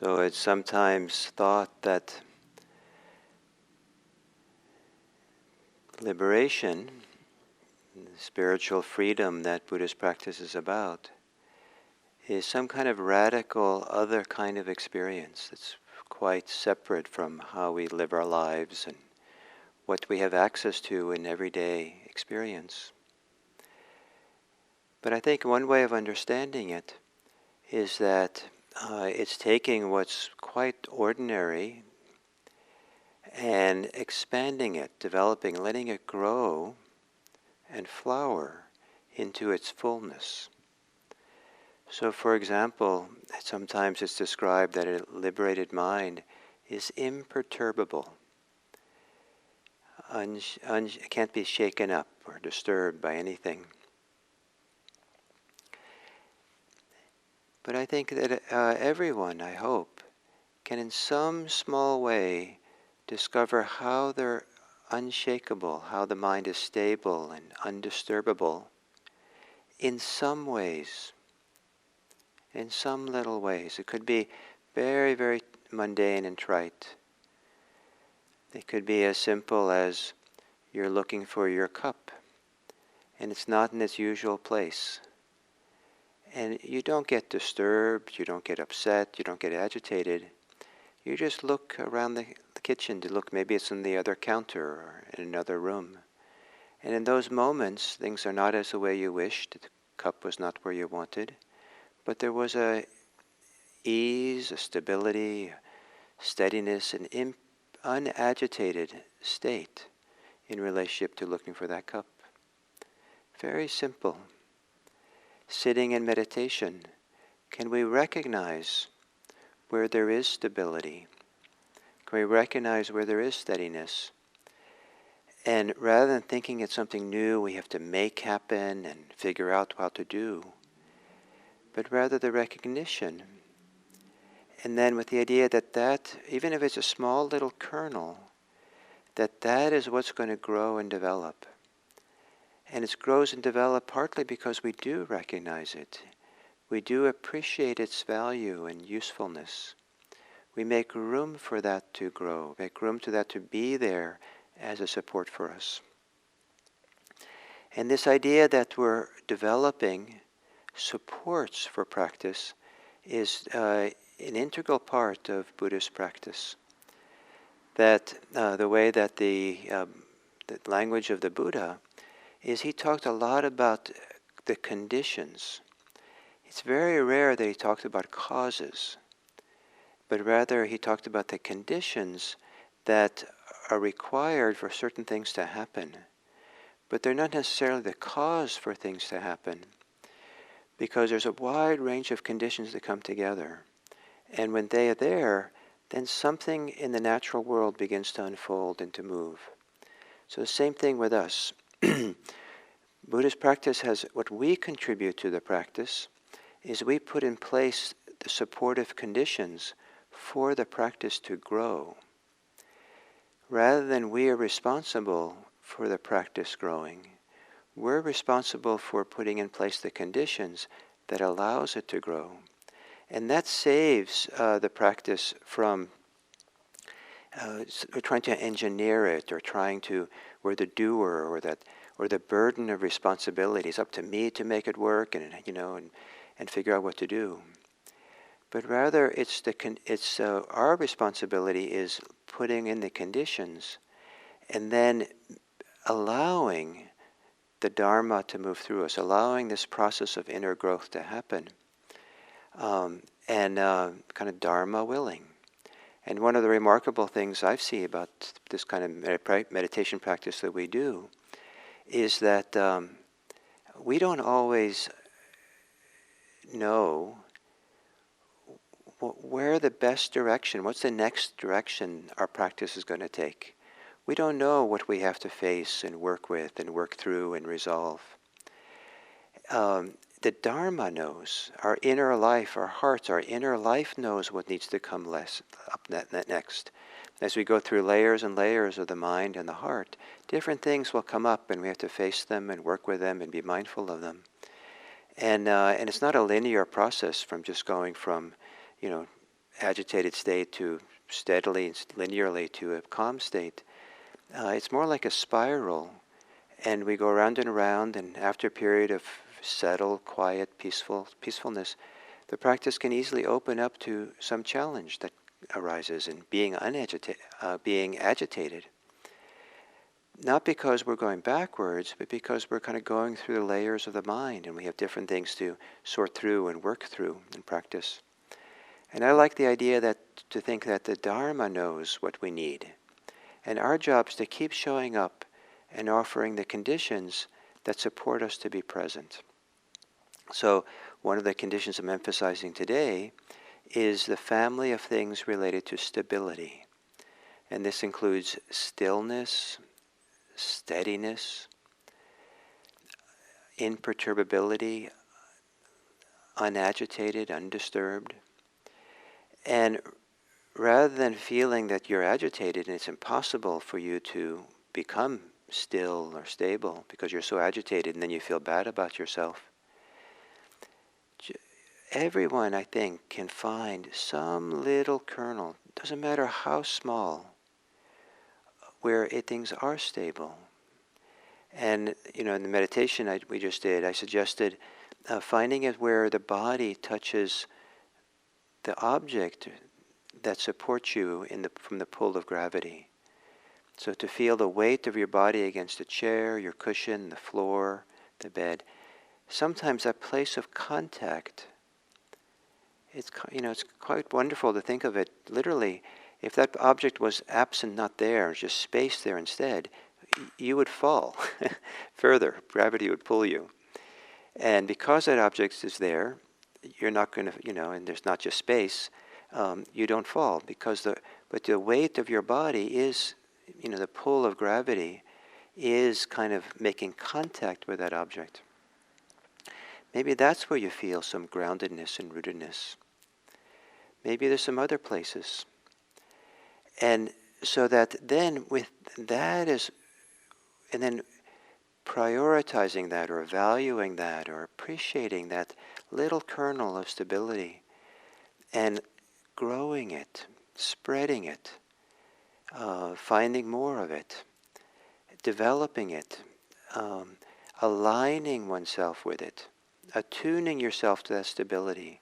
So it's sometimes thought that liberation, spiritual freedom that Buddhist practice is about, is some kind of radical other kind of experience that's quite separate from how we live our lives and what we have access to in everyday experience. But I think one way of understanding it is that it's taking what's quite ordinary and expanding it, developing, letting it grow and flower into its fullness. So, for example, sometimes it's described that a liberated mind is imperturbable, can't be shaken up or disturbed by anything. But I think that everyone, I hope, can in some small way discover how they're unshakable, how the mind is stable and undisturbable in some ways, in some little ways. It could be very, very mundane and trite. It could be as simple as you're looking for your cup and it's not in its usual place. And you don't get disturbed, you don't get upset, you don't get agitated. You just look around the kitchen to look, maybe it's in the other counter or in another room. And in those moments, things are not as the way you wished, the cup was not where you wanted, but there was a ease, a stability, a steadiness, an unagitated state in relationship to looking for that cup. Very simple. Sitting in meditation, can we recognize where there is stability? Can we recognize where there is steadiness? And rather than thinking it's something new we have to make happen and figure out how to do, but rather the recognition. And then with the idea that even if it's a small little kernel, that is what's going to grow and develop. And it grows and develops partly because we do recognize it. We do appreciate its value and usefulness. We make room for that to grow, make room to that to be there as a support for us. And this idea that we're developing supports for practice is an integral part of Buddhist practice. That the way that the language of the Buddha is, he talked a lot about the conditions. It's very rare that he talked about causes, but rather he talked about the conditions that are required for certain things to happen. But they're not necessarily the cause for things to happen, because there's a wide range of conditions that come together. And when they are there, then something in the natural world begins to unfold and to move. So the same thing with us. Buddhist practice has, what we contribute to the practice is we put in place the supportive conditions for the practice to grow. Rather than we are responsible for the practice growing, we're responsible for putting in place the conditions that allows it to grow. And that saves the practice from trying to engineer it, or we're the doer, or the burden of responsibility is up to me to make it work, and figure out what to do. But rather, our responsibility is putting in the conditions, and then allowing the Dharma to move through us, allowing this process of inner growth to happen, and kind of Dharma willing. And one of the remarkable things I see about this kind of meditation practice that we do is that we don't always know where the best direction, what's the next direction our practice is going to take. We don't know what we have to face and work with and work through and resolve. The Dharma knows, our inner life, our hearts, our inner life knows what needs to come up next. As we go through layers and layers of the mind and the heart, different things will come up, and we have to face them and work with them and be mindful of them. And it's not a linear process from just going from, agitated state to steadily and linearly to a calm state. It's more like a spiral, and we go around and around, and after a period of settled, quiet, peacefulness, the practice can easily open up to some challenge that arises in being being agitated. Not because we're going backwards, but because we're kind of going through the layers of the mind, and we have different things to sort through and work through in practice. And I like the idea to think that the Dharma knows what we need. And our job is to keep showing up and offering the conditions that support us to be present. So one of the conditions I'm emphasizing today is the family of things related to stability. And this includes stillness, steadiness, imperturbability, unagitated, undisturbed. And rather than feeling that you're agitated and it's impossible for you to become still or stable because you're so agitated and then you feel bad about yourself, everyone, I think, can find some little kernel, doesn't matter how small, where things are stable. And, in the meditation we just did, I suggested finding it where the body touches the object that supports you from the pull of gravity. So to feel the weight of your body against the chair, your cushion, the floor, the bed. Sometimes that place of contact, it's quite wonderful to think of it literally. If that object was absent, not there, just space there instead, you would fall further. Gravity would pull you. And because that object is there, you're not going to, and there's not just space, you don't fall but the weight of your body is, the pull of gravity is kind of making contact with that object. Maybe that's where you feel some groundedness and rootedness. Maybe there's some other places. And so that then with that and then prioritizing that or valuing that or appreciating that little kernel of stability and growing it, spreading it, finding more of it, developing it, aligning oneself with it, attuning yourself to that stability.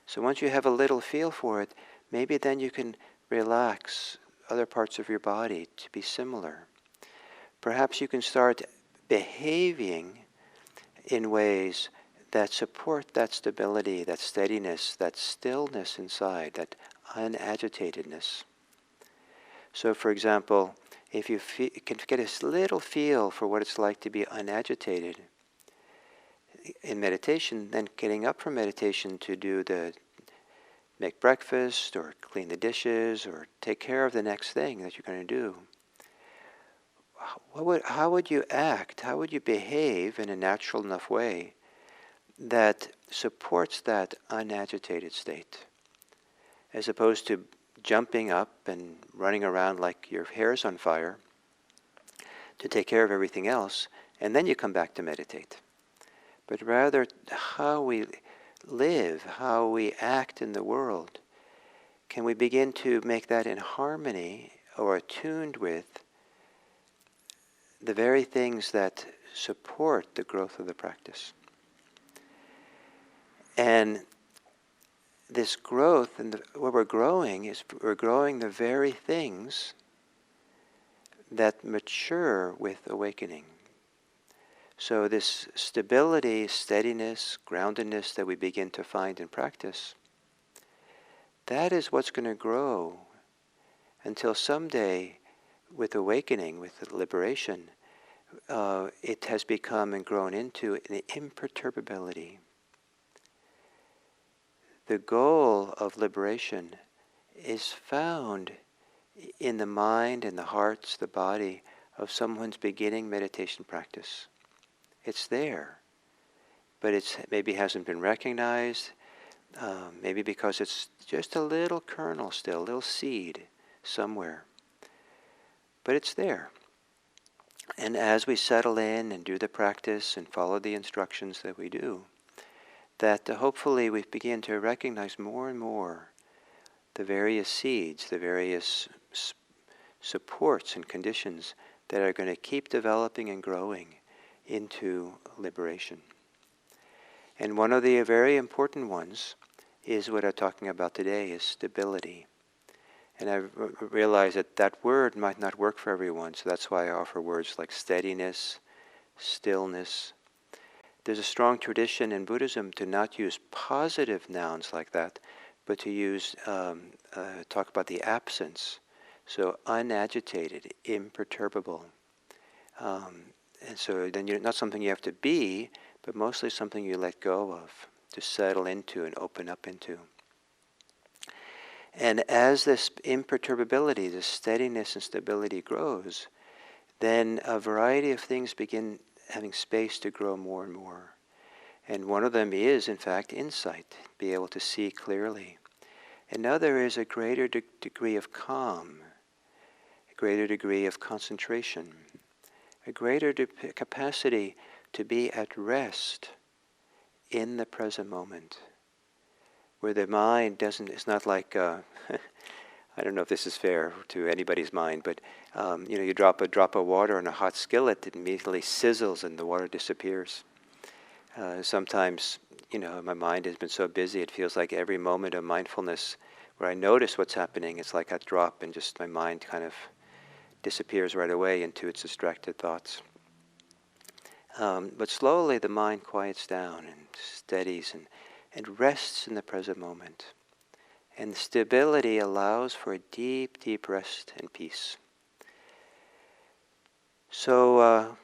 So once you have a little feel for it, maybe then you can relax other parts of your body to be similar. Perhaps you can start behaving in ways that support that stability, that steadiness, that stillness inside, that unagitatedness. So for example, if you can get a little feel for what it's like to be unagitated in meditation, then getting up from meditation to make breakfast or clean the dishes or take care of the next thing that you're going to do. How would you act? How would you behave in a natural enough way that supports that unagitated state, as opposed to jumping up and running around like your hair's on fire to take care of everything else, and then you come back to meditate. But rather how we live, how we act in the world, can we begin to make that in harmony or attuned with the very things that support the growth of the practice. And this growth, and what we're growing is we're growing the very things that mature with awakening. So this stability, steadiness, groundedness that we begin to find in practice, that is what's going to grow until someday, with awakening, with liberation, it has become and grown into an imperturbability. The goal of liberation is found in the mind and the hearts, the body of someone's beginning meditation practice. It's there, but it maybe hasn't been recognized, maybe because it's just a little kernel still, a little seed somewhere. But it's there. And as we settle in and do the practice and follow the instructions that we do, that hopefully we begin to recognize more and more the various seeds, the various supports and conditions that are going to keep developing and growing into liberation. And one of the very important ones is what I'm talking about today, is stability. And I realize that that word might not work for everyone, so that's why I offer words like steadiness, stillness. There's a strong tradition in Buddhism to not use positive nouns like that, but to use, talk about the absence. So unagitated, imperturbable. And so then you're not something you have to be, but mostly something you let go of, to settle into and open up into. And as this imperturbability, this steadiness and stability grows, then a variety of things begin having space to grow more and more. And one of them is, in fact, insight, be able to see clearly. And now there is a greater degree of calm, a greater degree of concentration, a greater capacity to be at rest in the present moment, where the mind it's not like, I don't know if this is fair to anybody's mind, but you drop a drop of water in a hot skillet, it immediately sizzles and the water disappears. Sometimes, my mind has been so busy, it feels like every moment of mindfulness where I notice what's happening, it's like a drop and just my mind kind of disappears right away into its distracted thoughts. But slowly the mind quiets down and steadies and rests in the present moment. And stability allows for a deep, deep rest and peace. So,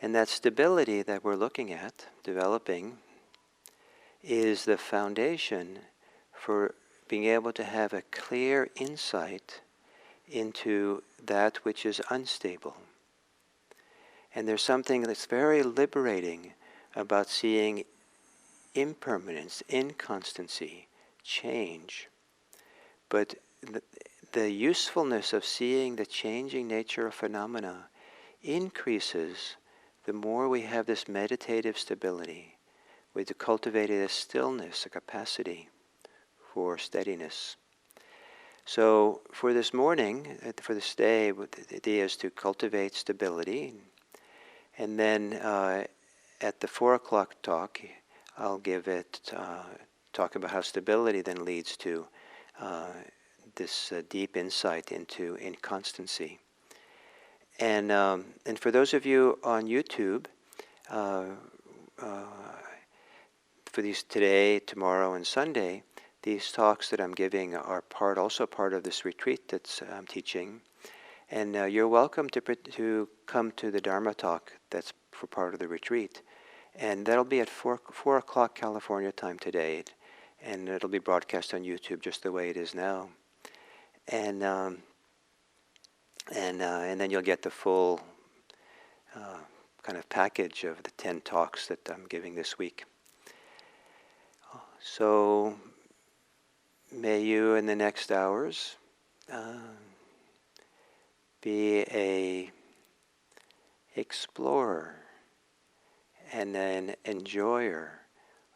and that stability that we're looking at, developing, is the foundation for being able to have a clear insight into that which is unstable. And there's something that's very liberating about seeing impermanence, inconstancy, change. But the usefulness of seeing the changing nature of phenomena increases the more we have this meditative stability. We cultivated a stillness, a capacity for steadiness. So for this morning, for this day, the idea is to cultivate stability. And then at the 4 o'clock talk, I'll give it, talk about how stability then leads to this deep insight into inconstancy. And for those of you on YouTube, for these today, tomorrow, and Sunday, these talks that I'm giving are also part of this retreat that I'm teaching. And you're welcome to come to the Dharma talk that's for part of the retreat. And that'll be at 4 o'clock California time today. And it'll be broadcast on YouTube just the way it is now. And then you'll get the full kind of package of the 10 talks that I'm giving this week. So may you in the next hours be a explorer and an enjoyer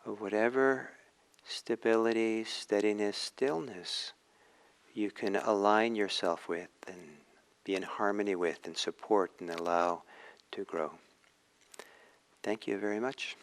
of whatever stability, steadiness, stillness you can align yourself with and be in harmony with and support and allow to grow. Thank you very much.